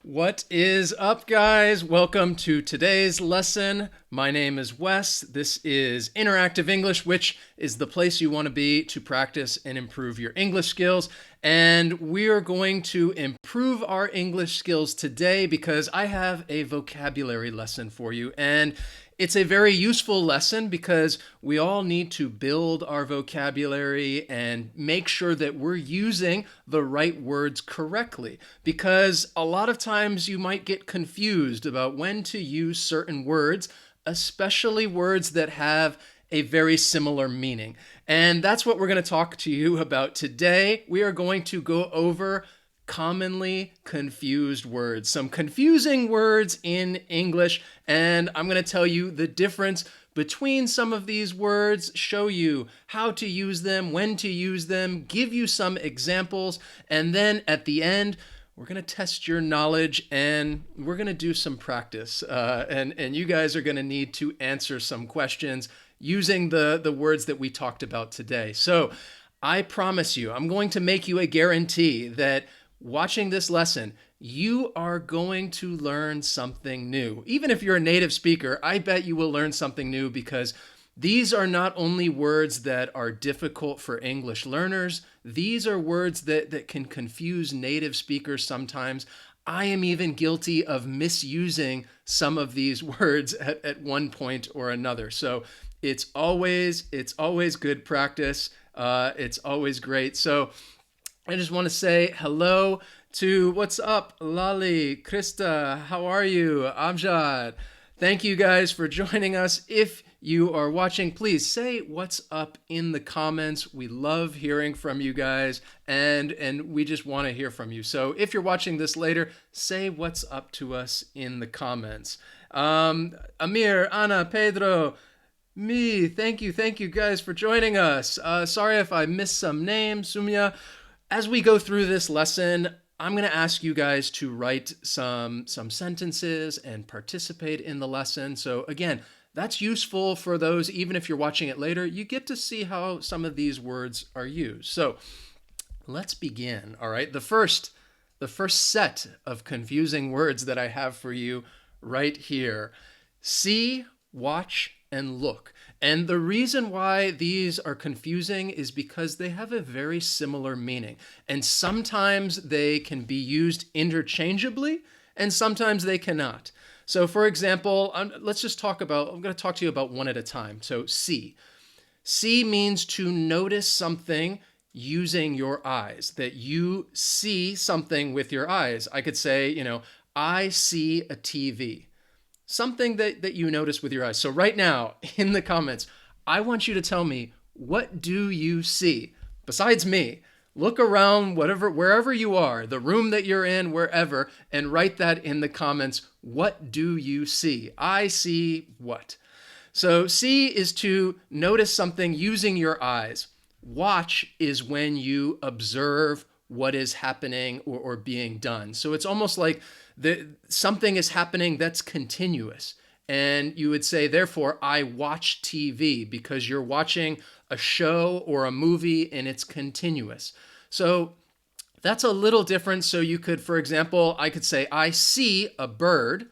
What is up, guys? Welcome to today's lesson. My name is Wes. This is Interactive English, which is the place you want to be to practice and improve your English skills. And we are going to improve our English skills today because I have a vocabulary lesson for you. And it's a very useful lesson because we all need to build our vocabulary and make sure that we're using the right words correctly. Because a lot of times you might get confused about when to use certain words, especially words that have a very similar meaning. And that's what we're going to talk to you about today. We are going to go over commonly confused words, some confusing words in English, and I'm going to tell you the difference between some of these words, show you how to use them, when to use them, give you some examples, and then at the end, we're going to test your knowledge and we're going to do some practice. And you guys are going to need to answer some questions using the words that we talked about today. So I promise you, I'm going to make you a guarantee that watching this lesson, you are going to learn something new. Even if you're a native speaker, I bet you will learn something new because these are not only words that are difficult for English learners, these are words that can confuse native speakers sometimes. I am even guilty of misusing some of these words at one point or another. So it's always good practice. It's always great. So I just want to say hello to what's up, Lali, Krista, how are you? Amjad. Thank you guys for joining us. If you are watching, please say what's up in the comments. We love hearing from you guys and we just want to hear from you. So if you're watching this later, say what's up to us in the comments. Amir, Ana, Pedro, me, thank you guys for joining us. Sorry if I missed some names, Sumya. As we go through this lesson, I'm going to ask you guys to write some sentences and participate in the lesson. So again, that's useful for those, even if you're watching it later, you get to see how some of these words are used. So let's begin, all right? The first set of confusing words that I have for you right here. See, watch, and look. And the reason why these are confusing is because they have a very similar meaning. And sometimes they can be used interchangeably, and sometimes they cannot. So for example, I'm going to talk to you about one at a time. So see. See means to notice something using your eyes, that you see something with your eyes. I could say, I see a TV. Something that you notice with your eyes. So right now, in the comments, I want you to tell me, what do you see? Besides me, look around wherever you are, the room that you're in, wherever, and write that in the comments. What do you see? I see what? So see is to notice something using your eyes. Watch is when you observe what is happening or being done. So it's almost like something is happening that's continuous. And you would say, therefore, I watch TV because you're watching a show or a movie and it's continuous. So that's a little different. So you could, for example, I could say, I see a bird.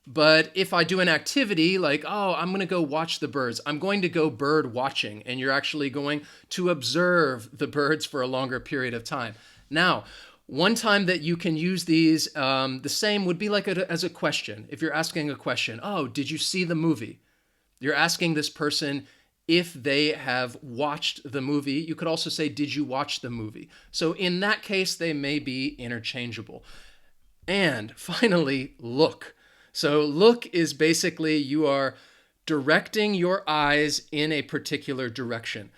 But if I do an activity like, I'm going to go watch the birds, I'm going to go bird watching, and you're actually going to observe the birds for a longer period of time. Now, one time that you can use these, the same would be like as a question. If you're asking a question, did you see the movie? You're asking this person if they have watched the movie. You could also say, did you watch the movie? So in that case, they may be interchangeable. And finally, look. So look is basically you are directing your eyes in a particular direction.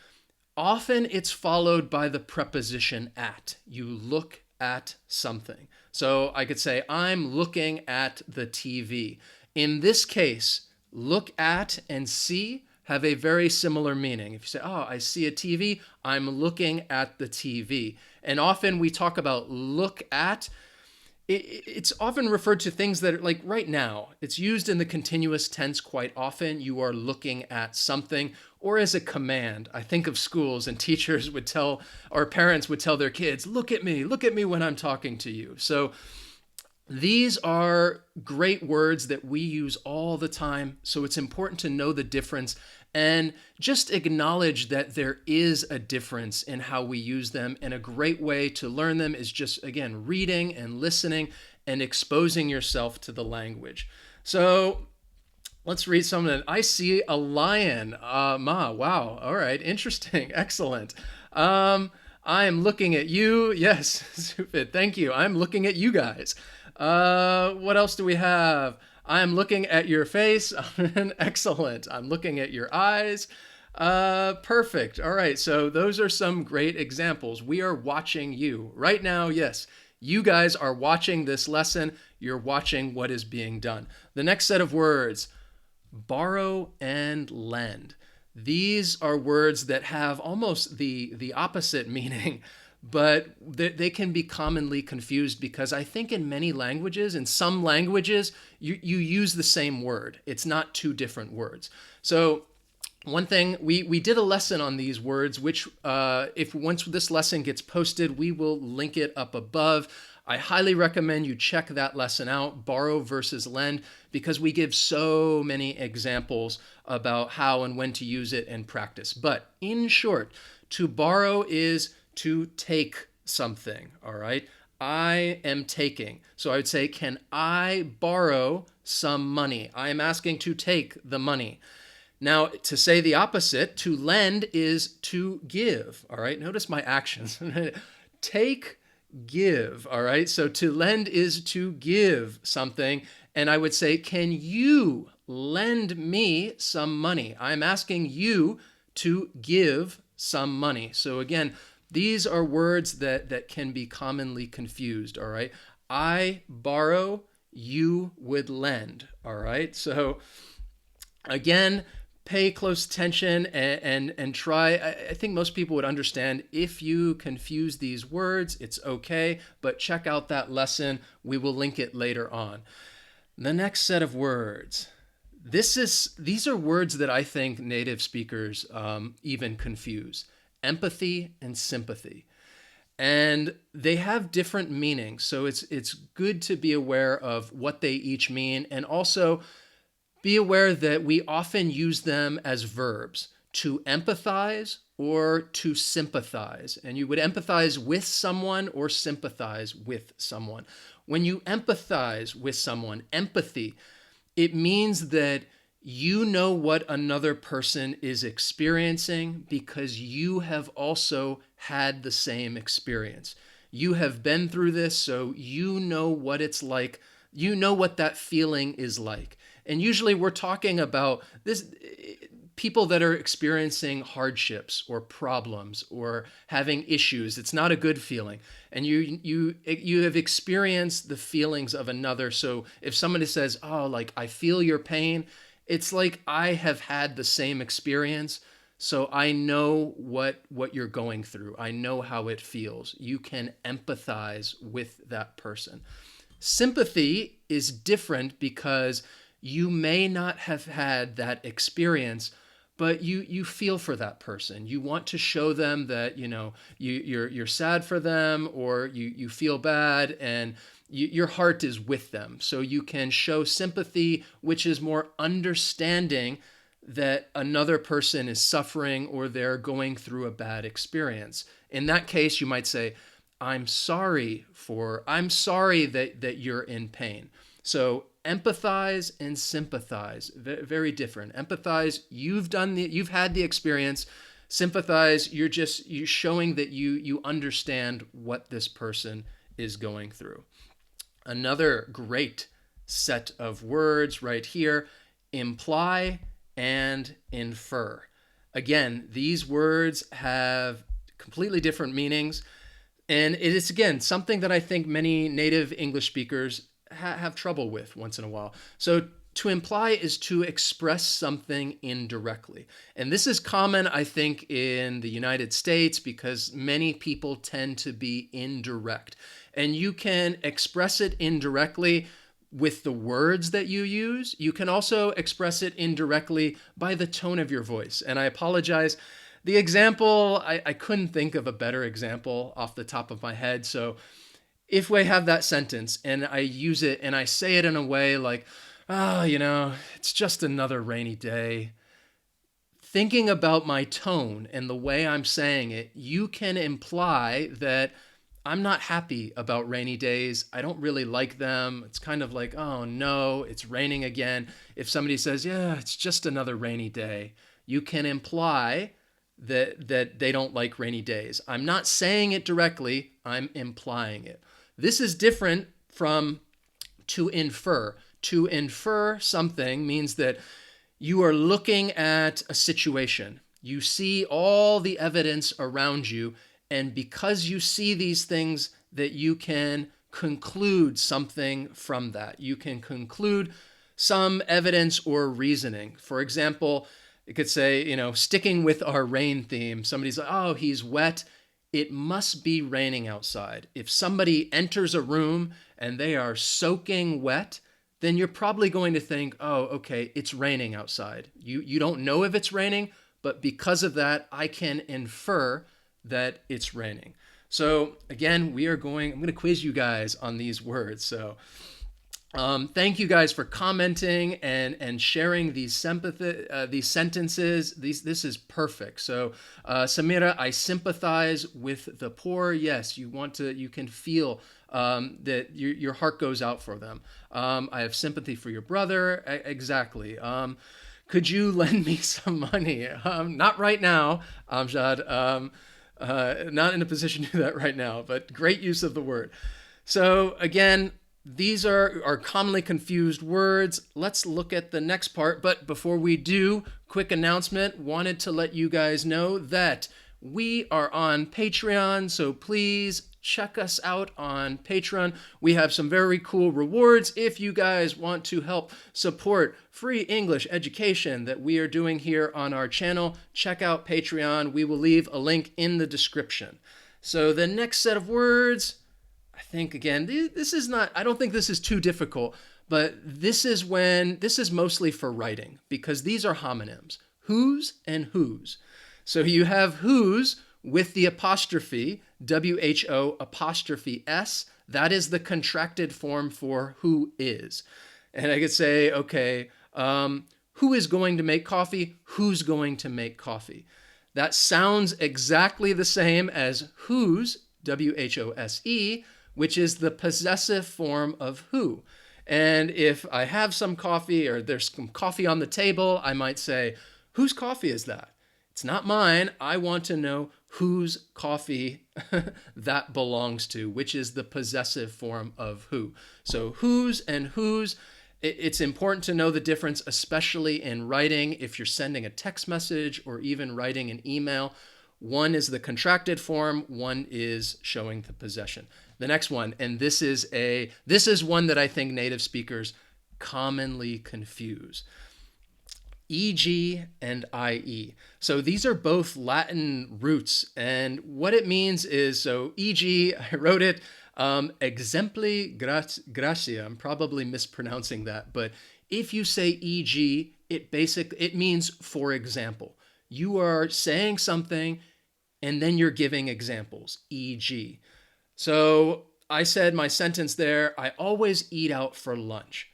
Often it's followed by the preposition at. You look at something. So I could say, I'm looking at the TV. In this case, look at and see have a very similar meaning. If you say, I see a TV, I'm looking at the TV. And often we talk about look at. It's often referred to things that are like right now. It's used in the continuous tense quite often. You are looking at something, or as a command. I think of schools and teachers would tell, or parents would tell their kids, look at me when I'm talking to you. So These are great words that we use all the time, so it's important to know the difference and just acknowledge that there is a difference in how we use them. And a great way to learn them is just, again, reading and listening and exposing yourself to the language. So let's read some of it. I see a lion. Wow. All right. Interesting. Excellent. I am looking at you. Yes, stupid. Thank you. I'm looking at you guys. What else do we have? I'm looking at your face. Excellent. I'm looking at your eyes. Perfect. All right. So those are some great examples. We are watching you right now. Yes, you guys are watching this lesson. You're watching what is being done. The next set of words, borrow and lend. These are words that have almost the opposite meaning, but they can be commonly confused because I think in many languages, in some languages, you use the same word. It's not two different words. So one thing, we did a lesson on these words, which if once this lesson gets posted, we will link it up above. I highly recommend you check that lesson out, borrow versus lend, because we give so many examples about how and when to use it and practice. But in short, to borrow is to take something, all right? I am taking. So I would say, can I borrow some money? I am asking to take the money. Now, to say the opposite, to lend is to give, all right? Notice my actions. Take, give, all right? So to lend is to give something. And I would say, can you lend me some money? I'm asking you to give some money. So again, these are words that can be commonly confused, all right? I borrow, you would lend, all right? So again, pay close attention and try. I think most people would understand if you confuse these words, it's okay, but check out that lesson. We will link it later on. The next set of words. These are words that I think native speakers even confuse. Empathy and sympathy. And they have different meanings. So it's good to be aware of what they each mean, and also be aware that we often use them as verbs, to empathize or to sympathize. And you would empathize with someone or sympathize with someone. When you empathize with someone, empathy, it means that you know what another person is experiencing because you have also had the same experience. You have been through this, so you know what it's like. You know what that feeling is like. And usually we're talking about this people that are experiencing hardships or problems or having issues. It's not a good feeling. And you have experienced the feelings of another. So if somebody says, "Oh, like I feel your pain," it's like I have had the same experience. So I know what you're going through. I know how it feels. You can empathize with that person. Sympathy is different because you may not have had that experience, but you feel for that person. You want to show them that you're sad for them, or you feel bad, and your heart is with them. So you can show sympathy, which is more understanding that another person is suffering or they're going through a bad experience. In that case, you might say, I'm sorry that you're in pain. So empathize and sympathize, very different. Empathize, you've had the experience. Sympathize, you're showing that you understand what this person is going through. Another great set of words right here, imply and infer. Again, these words have completely different meanings. And it is, again, something that I think many native English speakers have trouble with once in a while. So to imply is to express something indirectly. And this is common, I think, in the United States because many people tend to be indirect. And you can express it indirectly with the words that you use. You can also express it indirectly by the tone of your voice. And I apologize. The example, I couldn't think of a better example off the top of my head. So if we have that sentence and I use it and I say it in a way like, oh, it's just another rainy day, thinking about my tone and the way I'm saying it, you can imply that I'm not happy about rainy days. I don't really like them. It's kind of like, oh no, it's raining again. If somebody says, yeah, it's just another rainy day, you can imply that they don't like rainy days. I'm not saying it directly, I'm implying it. This is different from to infer. To infer something means that you are looking at a situation. You see all the evidence around you, and because you see these things, that you can conclude something from that. You can conclude some evidence or reasoning. For example, it could say, sticking with our rain theme, somebody's like, oh, he's wet. It must be raining outside. If somebody enters a room and they are soaking wet, then you're probably going to think, oh, okay, it's raining outside. You don't know if it's raining, but because of that, I can infer that it's raining. So again, I'm going to quiz you guys on these words. So thank you guys for commenting and sharing these sentences. This is perfect. So Samira, I sympathize with the poor. Yes, you can feel that your heart goes out for them. I have sympathy for your brother. Exactly. Could you lend me some money? Not right now, Amjad. Not in a position to do that right now, but great use of the word. So again, these are commonly confused words. Let's look at the next part. But before we do, quick announcement. Wanted to let you guys know that we are on Patreon. So please check us out on Patreon. We have some very cool rewards if you guys want to help support free English education that we are doing here on our channel. Check out Patreon. We will leave a link in the description. So the next set of words, I think, again, I don't think this is too difficult, but this is mostly for writing because these are homonyms, whose and whose. So you have whose with the apostrophe, W-H-O apostrophe S. That is the contracted form for who is. And I could say, okay, who is going to make coffee? Who's going to make coffee? That sounds exactly the same as whose, W-H-O-S-E, which is the possessive form of who. And if I have some coffee or there's some coffee on the table, I might say, whose coffee is that? It's not mine. I want to know whose coffee that belongs to, which is the possessive form of who. So whose and whose, it's important to know the difference, especially in writing. If you're sending a text message or even writing an email, one is the contracted form, one is showing the possession. The next one, and this is one that I think native speakers commonly confuse. E.g. and I.e. So these are both Latin roots, and what it means is, so e.g., I wrote it, exempli gratia. I'm probably mispronouncing that, but if you say e.g., it means for example. You are saying something, and then you're giving examples, e.g. So I said my sentence there, I always eat out for lunch.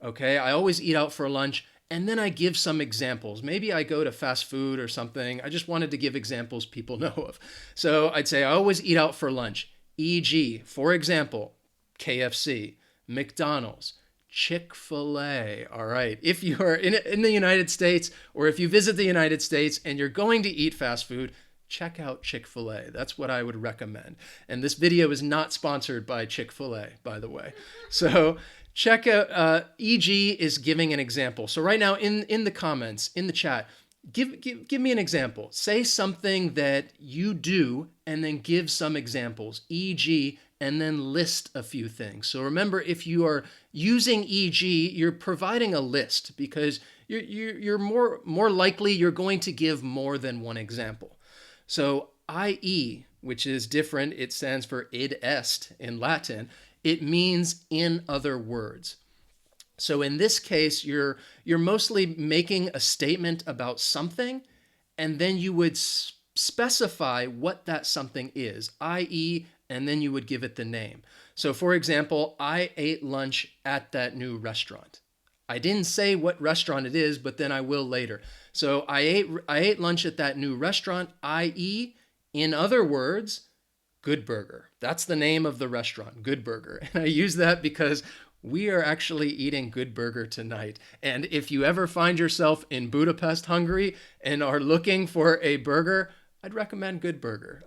Okay, I always eat out for lunch. And then I give some examples. Maybe I go to fast food or something. I just wanted to give examples people know of. So I'd say I always eat out for lunch. E.g., for example, KFC, McDonald's, Chick-fil-A. All right. If you are in the United States or if you visit the United States and you're going to eat fast food, check out Chick-fil-A. That's what I would recommend. And this video is not sponsored by Chick-fil-A, by the way. So check out, e.g. is giving an example. So right now in the comments, in the chat, give me an example. Say something that you do and then give some examples, e.g., and then list a few things. So remember, if you are using e.g., you're providing a list because you're more likely you're going to give more than one example. So i.e., which is different, it stands for id est in Latin. It means in other words. So in this case, you're mostly making a statement about something, and then you would specify what that something is, i.e., and then you would give it the name. So for example, I ate lunch at that new restaurant. I didn't say what restaurant it is, but then I will later. So I ate lunch at that new restaurant, i.e., in other words, Good Burger. That's the name of the restaurant, Good Burger. And I use that because we are actually eating Good Burger tonight. And if you ever find yourself in Budapest, Hungary, and are looking for a burger, I'd recommend Good Burger.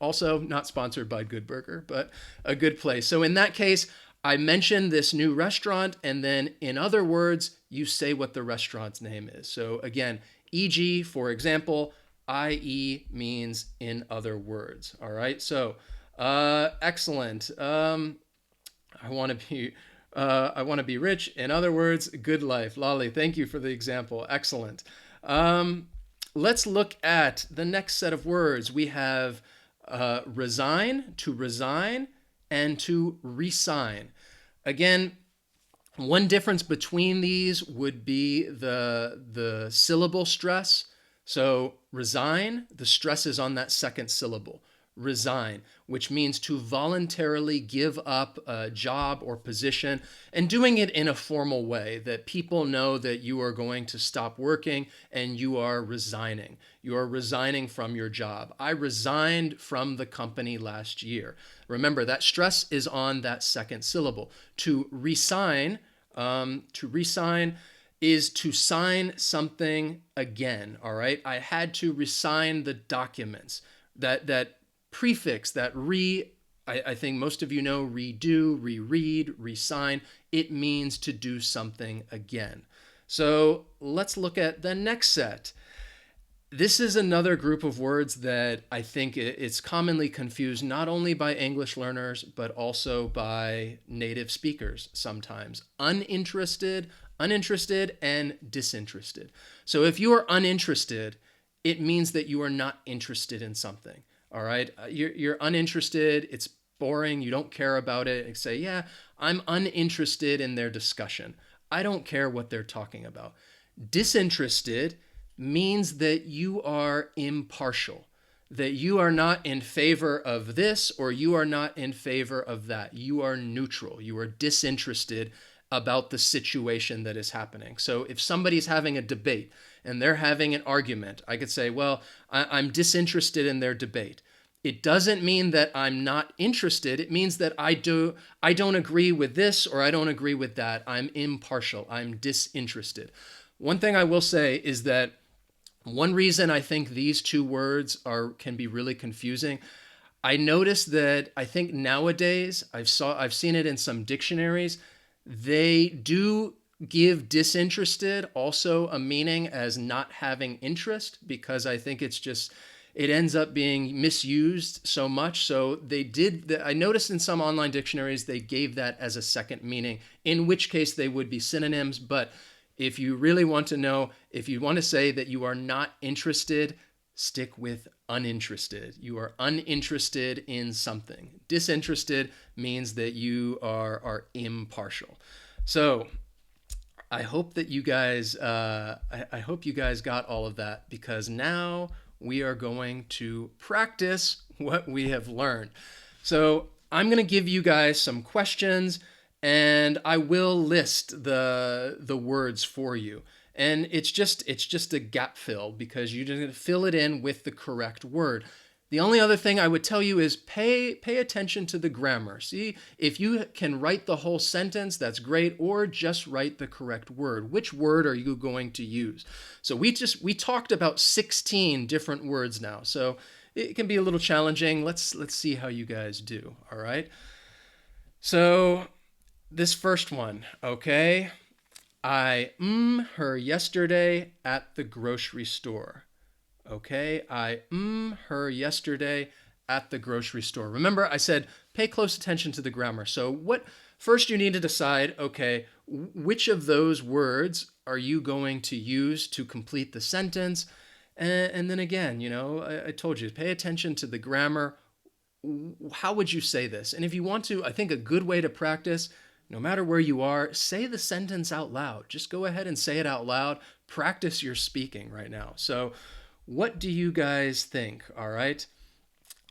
Also, not sponsored by Good Burger, but a good place. So in that case, I mentioned this new restaurant, and then in other words, you say what the restaurant's name is. So again, e.g., for example, i.e. means in other words. All right. So excellent. I want to be rich. In other words, good life. Lolly, thank you for the example. Excellent. Let's look at the next set of words. We have resign, to resign, and to resign. Again, one difference between these would be the syllable stress. So resign, the stress is on that second syllable. Resign, which means to voluntarily give up a job or position, and doing it in a formal way that people know that you are going to stop working and you are resigning. You are resigning from your job. I resigned from the company last year. Remember, that stress is on that second syllable. To resign is to sign something again, all right? I had to resign the documents. That prefix, that I think most of you know, redo, reread, resign, it means to do something again. So let's look at the next set. This is another group of words that I think it's commonly confused not only by English learners, but also by native speakers sometimes. Uninterested, and disinterested. So if you are uninterested, it means that you are not interested in something. All right. You're uninterested. It's boring. You don't care about it. And say, yeah, I'm uninterested in their discussion. I don't care what they're talking about. Disinterested means that you are impartial, that you are not in favor of this or you are not in favor of that. You are neutral. You are disinterested about the situation that is happening. So if somebody's having a debate and they're having an argument, I could say, well, I'm disinterested in their debate. It doesn't mean that I'm not interested. It means that I don't agree with this or I don't agree with that. I'm impartial. I'm disinterested. One thing I will say is that one reason I think these two words can be really confusing, I noticed that I think nowadays, I've seen it in some dictionaries, they do give disinterested also a meaning as not having interest, because I think it ends up being misused so much. So I noticed in some online dictionaries, they gave that as a second meaning, in which case they would be synonyms. But if you really want to know, if you want to say that you are not interested, stick with uninterested. You are uninterested in something. Disinterested means that you are impartial. So I hope that you guys, I hope you guys got all of that, because now we are going to practice what we have learned. So I'm going to give you guys some questions, and I will list the words for you. And it's just a gap fill, because you're just going to fill it in with the correct word. The only other thing I would tell you is pay attention to the grammar. See, if you can write the whole sentence, that's great, or just write the correct word. Which word are you going to use? So we talked about 16 different words now. So it can be a little challenging. Let's see how you guys do. All right. So this first one, okay? I her yesterday at the grocery store. Okay, I her yesterday at the grocery store. Remember, I said pay close attention to the grammar. So first you need to decide, okay, which of those words are you going to use to complete the sentence? And then again, I told you, pay attention to the grammar. How would you say this? And if you want to, I think a good way to practice, no matter where you are, say the sentence out loud. Just go ahead and say it out loud. Practice your speaking right now. So what do you guys think? All right.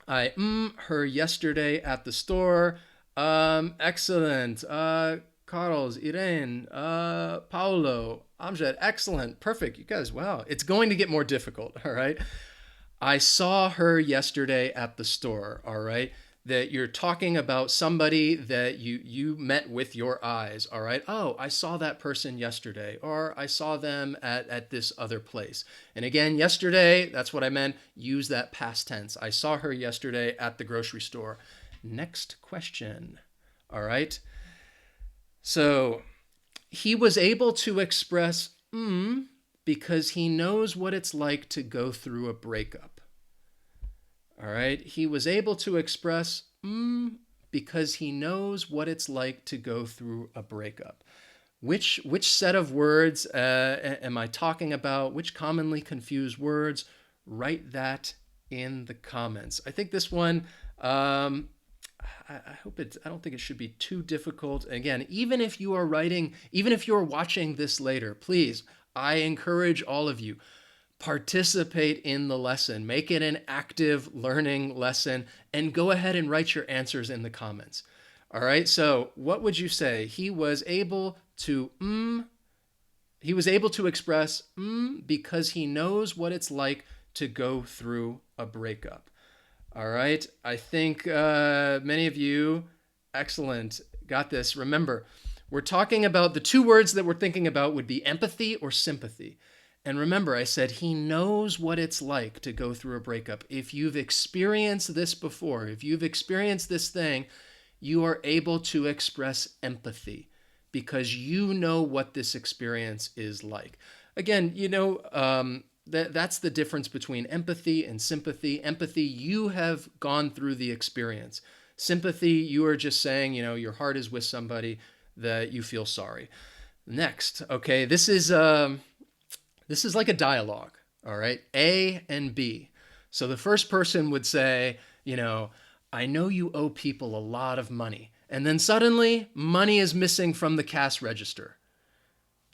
I her yesterday at the store. Excellent. Carlos, Irene, Paulo, Amjad, excellent. Perfect. You guys, wow. It's going to get more difficult, all right? I saw her yesterday at the store, all right? That you're talking about somebody that you met with your eyes, all right? Oh, I saw that person yesterday, or I saw them at this other place. And again, yesterday, that's what I meant. Use that past tense. I saw her yesterday at the grocery store. Next question, all right? So he was able to express because he knows what it's like to go through a breakup. All right. He was able to express because he knows what it's like to go through a breakup. Which set of words am I talking about? Which commonly confused words? Write that in the comments. I think this one, I don't think it should be too difficult. Again, even if you are watching this later, please, I encourage all of you, participate in the lesson. Make it an active learning lesson and go ahead and write your answers in the comments. All right, so what would you say? He was able to express because he knows what it's like to go through a breakup. All right, I think many of you, excellent, got this. Remember, we're talking about the two words that we're thinking about would be empathy or sympathy. And remember, I said he knows what it's like to go through a breakup. If you've experienced this before, if you've experienced this thing, you are able to express empathy because you know what this experience is like. Again, that's the difference between empathy and sympathy. Empathy, you have gone through the experience. Sympathy, you are just saying, your heart is with somebody that you feel sorry. Next, okay, this is like a dialogue, all right? A and B. So the first person would say, I know you owe people a lot of money. And then suddenly, money is missing from the cash register.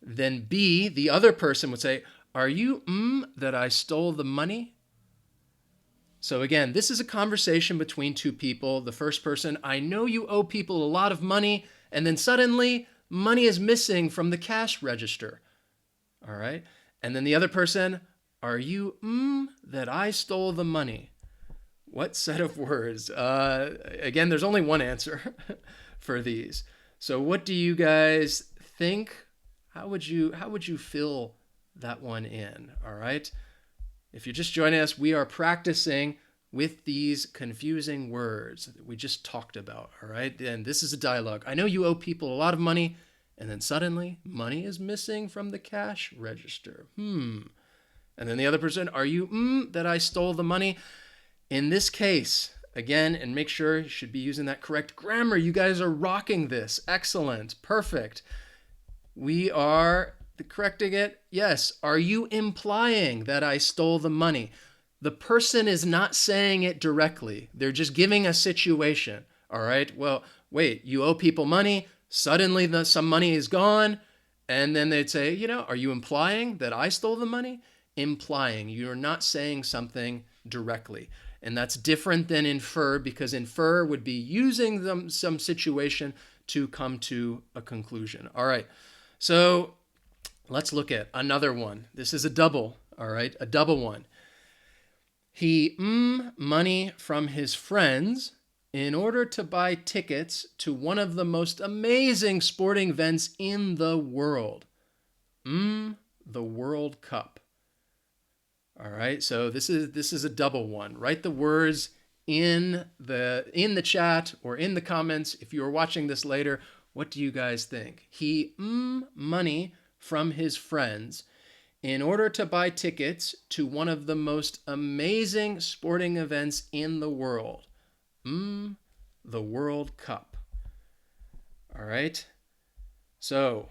Then B, the other person would say, are you that I stole the money? So again, this is a conversation between two people. The first person, I know you owe people a lot of money. And then suddenly, money is missing from the cash register. All right? And then the other person, are you that I stole the money? What set of words? Again, there's only one answer for these. So what do you guys think? How would you fill that one in? All right. If you're just joining us, we are practicing with these confusing words that we just talked about. All right. And this is a dialogue. I know you owe people a lot of money, and then suddenly money is missing from the cash register. And then the other person, are you that I stole the money? In this case, again, and make sure you should be using that correct grammar. You guys are rocking this. Excellent. Perfect. We are correcting it. Yes. Are you implying that I stole the money? The person is not saying it directly. They're just giving a situation. All right. Well, wait, you owe people money. Suddenly some money is gone. And then they'd say, are you implying that I stole the money? Implying. You're not saying something directly. And that's different than infer, because infer would be using some situation to come to a conclusion. All right. So let's look at another one. This is a double. All right. A double one. He money from his friends in order to buy tickets to one of the most amazing sporting events in the world. The World Cup. All right, so this is a double one. Write the words in the chat or in the comments. If you are watching this later, what do you guys think? He money from his friends in order to buy tickets to one of the most amazing sporting events in the world. The World Cup. All right. So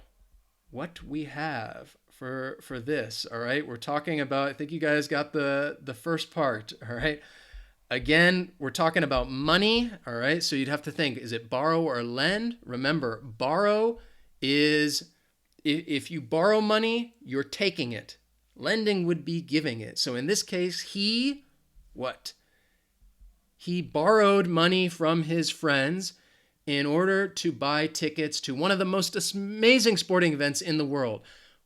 what we have for this, all right, we're talking about, I think you guys got the first part, all right. Again, we're talking about money, all right, so you'd have to think, is it borrow or lend? Remember, borrow is, if you borrow money, you're taking it. Lending would be giving it. So in this case, he he borrowed money from his friends in order to buy tickets to one of the most amazing sporting events in the world.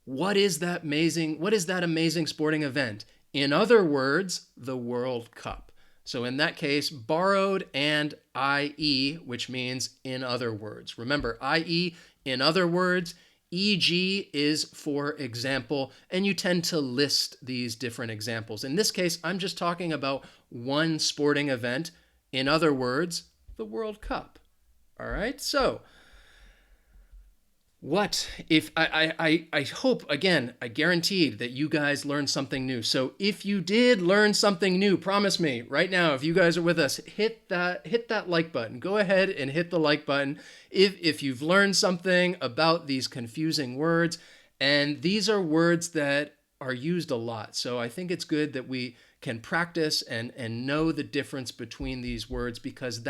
What is that amazing sporting event? In other words, the World Cup. So in that case, borrowed and i.e., which means in other words. Remember, i.e., in other words, e.g. is for example, and you tend to list these different examples. In this case, I'm just talking about one sporting event. In other words, the World Cup. All right, so what if I hope, again, I guaranteed that you guys learned something new. So if you did learn something new, promise me right now, if you guys are with us, hit that like button. Go ahead and hit the like button if you've learned something about these confusing words. And these are words that are used a lot. So I think it's good that we can practice and know the difference between these words, because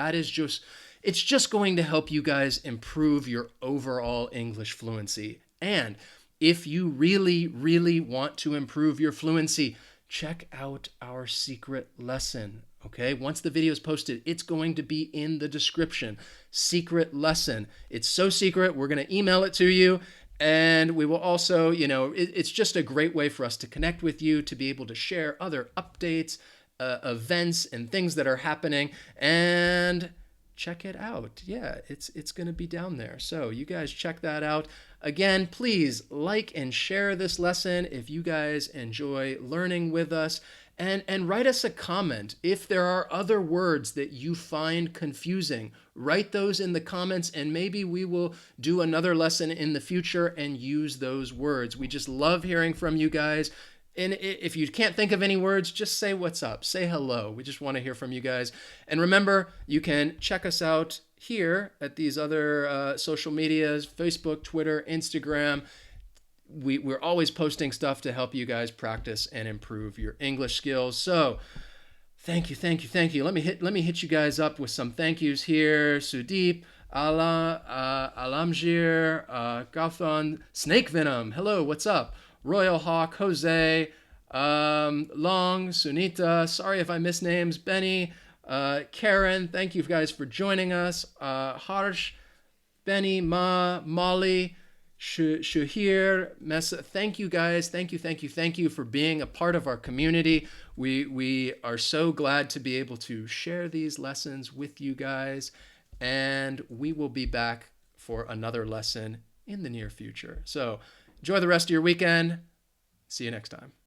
it's just going to help you guys improve your overall English fluency. And if you really, really want to improve your fluency, check out our secret lesson. Okay, once the video is posted, it's going to be in the description. Secret lesson. It's so secret, we're going to email it to you. And we will also, it's just a great way for us to connect with you, to be able to share other updates, events, and things that are happening. And check it out. Yeah, it's going to be down there. So you guys check that out. Again, please like and share this lesson if you guys enjoy learning with us. And write us a comment. If there are other words that you find confusing, write those in the comments, and maybe we will do another lesson in the future and use those words. We just love hearing from you guys. And if you can't think of any words, just say what's up. Say hello. We just want to hear from you guys. And remember, you can check us out here at these other social medias, Facebook, Twitter, Instagram. We're always posting stuff to help you guys practice and improve your English skills. So thank you. Let me hit you guys up with some thank yous here. Sudeep, Alamjir, Gauthon, Snake Venom. Hello, what's up? Royal Hawk, Jose, Long, Sunita. Sorry if I miss names. Benny, Karen. Thank you guys for joining us. Harsh, Benny, Ma, Molly, Shahir, Mesa. Thank you guys. Thank you for being a part of our community. We are so glad to be able to share these lessons with you guys, and we will be back for another lesson in the near future. So enjoy the rest of your weekend. See you next time.